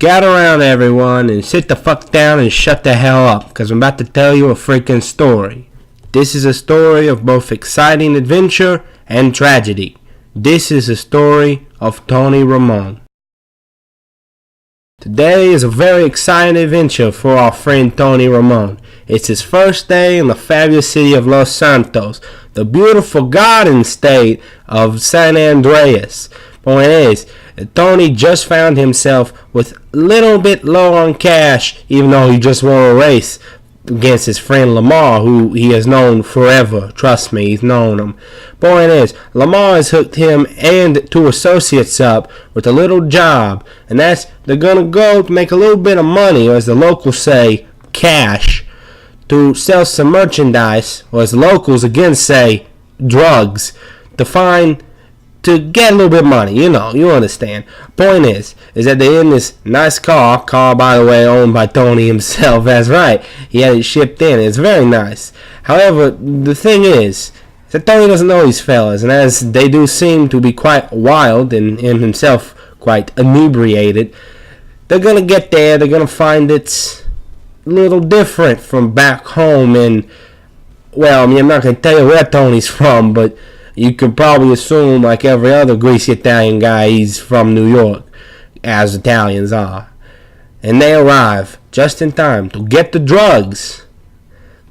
Gather around, everyone, and sit the fuck down and shut the hell up, because I'm about to tell you a freaking story. This is a story of both exciting adventure and tragedy. This is a story of Tony Ramone. Today is a very exciting adventure for our friend Tony Ramone. It's his first day in the fabulous city of Los Santos, the beautiful garden state of San Andreas. Point is, Tony just found himself with a little bit low on cash, even though he just won a race against his friend Lamar, who he has known forever. Trust me, he's known him. Point is, Lamar has hooked him and two associates up with a little job, and that's they're gonna go to make a little bit of money, or as the locals say, cash, to sell some merchandise, or as the locals again say, drugs, to get a little bit of money, you understand. Point is that they're in this nice car by the way owned by Tony himself. That's right, he had it shipped in. It's very nice. However, the thing is that Tony doesn't know these fellas, and as they do seem to be quite wild and himself quite inebriated, they're gonna get there, they're gonna find it's a little different from back home. And well, I'm not gonna tell you where Tony's from, but you could probably assume, like every other greasy Italian guy, he's from New York, as Italians are. And they arrive just in time to get the drugs.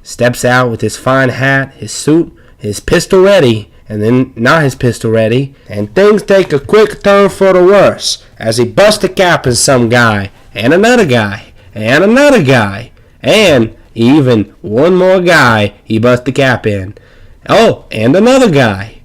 Steps out with his fine hat, his suit, his pistol ready, and then not his pistol ready, and things take a quick turn for the worse as he busts a cap in some guy, and another guy, and another guy, and even one more guy he busts the cap in. Oh, and another guy.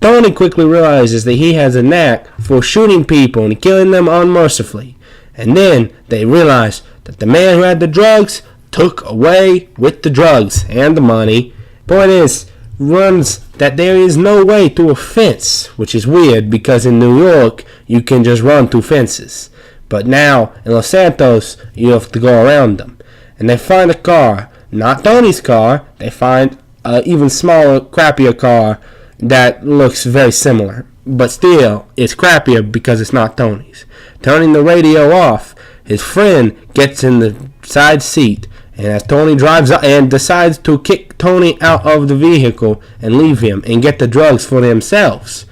Tony quickly realizes that he has a knack for shooting people and killing them unmercifully. And then they realize that the man who had the drugs took away with the drugs and the money. Point is, runs that there is no way to a fence, which is weird because in New York you can just run through fences. But now in Los Santos you have to go around them. And they find a car, not Tony's car. They find even smaller, crappier car that looks very similar, but still it's crappier because it's not Tony's. Turning the radio off, his friend gets in the side seat, and as Tony drives up and decides to kick Tony out of the vehicle and leave him and get the drugs for themselves,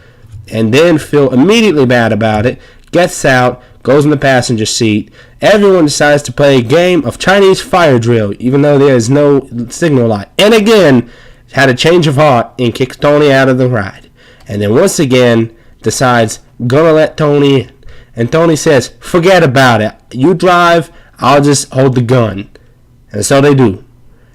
and then feel immediately bad about it, gets out, goes in the passenger seat. Everyone decides to play a game of Chinese fire drill, even though there is no signal light. And again, had a change of heart and kicks Tony out of the ride. And then once again, decides, gonna let Tony in. And Tony says, forget about it. You drive, I'll just hold the gun. And so they do.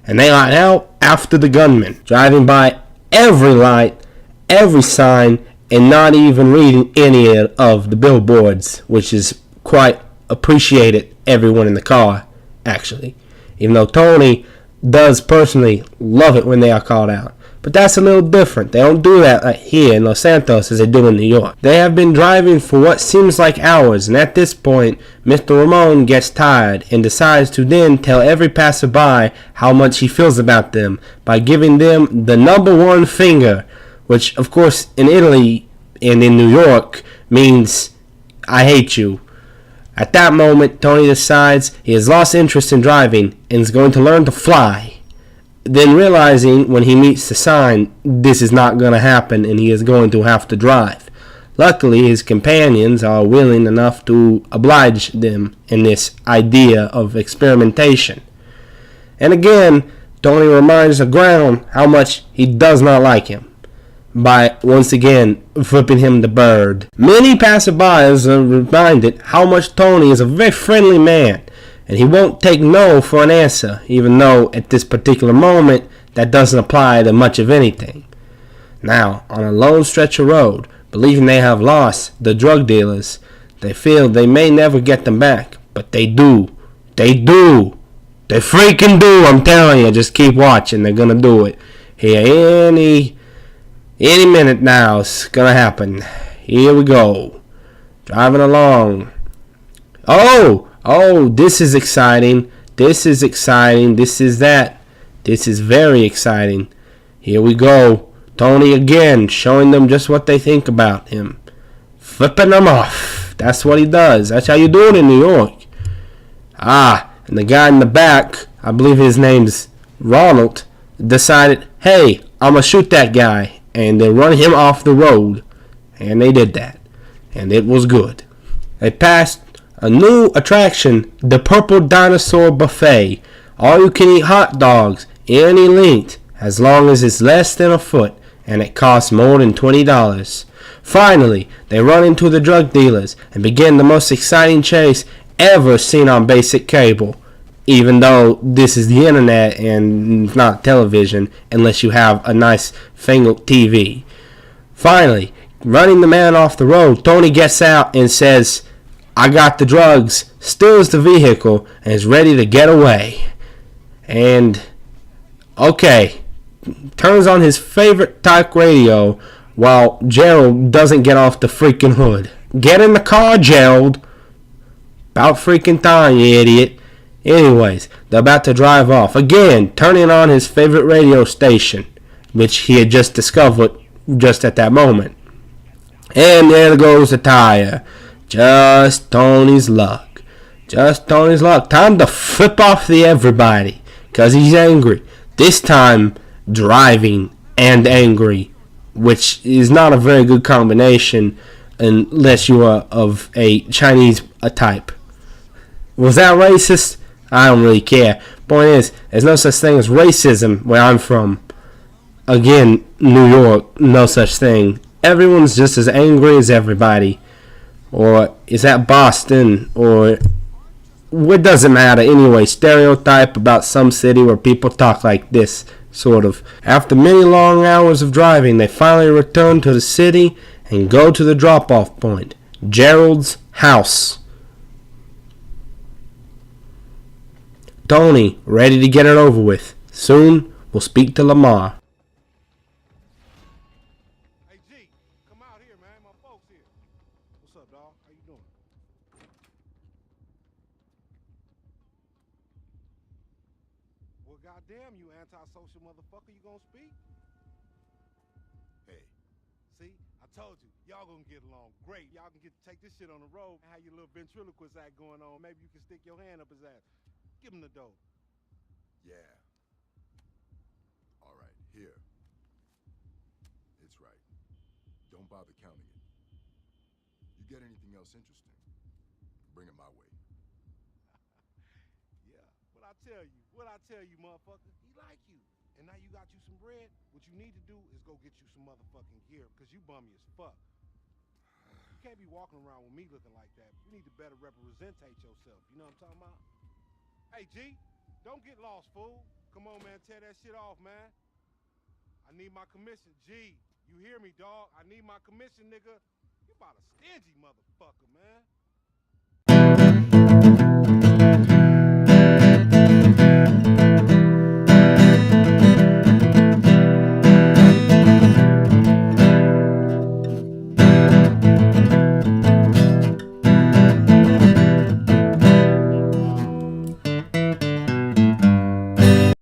And they line out after the gunman, driving by every light, every sign, and not even reading any of the billboards, which is quite appreciated, everyone in the car, actually. Even though Tony does personally love it when they are called out. But that's a little different. They don't do that here in Los Santos as they do in New York. They have been driving for what seems like hours, and at this point, Mr. Ramone gets tired and decides to then tell every passerby how much he feels about them by giving them the number one finger, which of course in Italy and in New York means I hate you. At that moment, Tony decides he has lost interest in driving and is going to learn to fly. Then realizing when he meets the sign, this is not going to happen and he is going to have to drive. Luckily, his companions are willing enough to oblige them in this idea of experimentation. And again, Tony reminds the ground how much he does not like him by once again flipping him the bird. Many passerbys are reminded how much Tony is a very friendly man, and he won't take no for an answer, even though at this particular moment that doesn't apply to much of anything. Now, on a lone stretch of road, believing they have lost the drug dealers, they feel they may never get them back, but they do. They do. They freaking do, I'm telling you. Just keep watching. They're gonna do it. Here, any minute now, it's gonna happen. Here we go. Driving along. Oh, this is exciting. This is exciting. This is that. This is very exciting. Here we go. Tony again, showing them just what they think about him. Flipping them off. That's what he does. That's how you do it in New York. And the guy in the back, I believe his name's Ronald, decided, hey, I'm going to shoot that guy and then run him off the road. And they did that. And it was good. They passed a new attraction, the Purple Dinosaur Buffet. All you can eat hot dogs, any length, as long as it's less than a foot, and it costs more than $20. Finally, they run into the drug dealers and begin the most exciting chase ever seen on basic cable. Even though this is the internet and not television, unless you have a nice fangled TV. Finally, running the man off the road, Tony gets out and says, I got the drugs, steals the vehicle, and is ready to get away. And, okay, turns on his favorite talk radio while Gerald doesn't get off the freaking hood. Get in the car, Gerald. About freaking time, you idiot. Anyways, they're about to drive off. Again, turning on his favorite radio station, which he had just discovered just at that moment. And there goes the tire. Just Tony's luck. Just Tony's luck. Time to flip off the everybody, because he's angry. This time, driving and angry, which is not a very good combination unless you are of a Chinese type. Was that racist? I don't really care. Point is, there's no such thing as racism where I'm from. Again, New York, no such thing. Everyone's just as angry as everybody. Or is that Boston? Or it doesn't matter. Anyway, stereotype about some city where people talk like this, sort of. After many long hours of driving, they finally return to the city and go to the drop-off point. Gerald's house. Tony, ready to get it over with. Soon, we'll speak to Lamar. Hey, G, come out here, man. My folks here. What's up, dog? How you doing? Well, goddamn you, antisocial motherfucker. You gonna speak? Hey, see? I told you. Y'all gonna get along great. Y'all can take this shit on the road and have your little ventriloquist act going on. Maybe you can stick your hand up his ass. Give him the dough. Yeah. All right, here. It's right. Don't bother counting it. You get anything else interesting, bring it my way. Yeah. What I tell you, motherfucker? He like you. And now you got you some bread. What you need to do is go get you some motherfucking gear, because you bummy as fuck. You can't be walking around with me looking like that. You need to better representate yourself. You know what I'm talking about? Hey, G, don't get lost, fool. Come on, man, tear that shit off, man. I need my commission. G, you hear me, dog? I need my commission, nigga. You about a stingy motherfucker, man.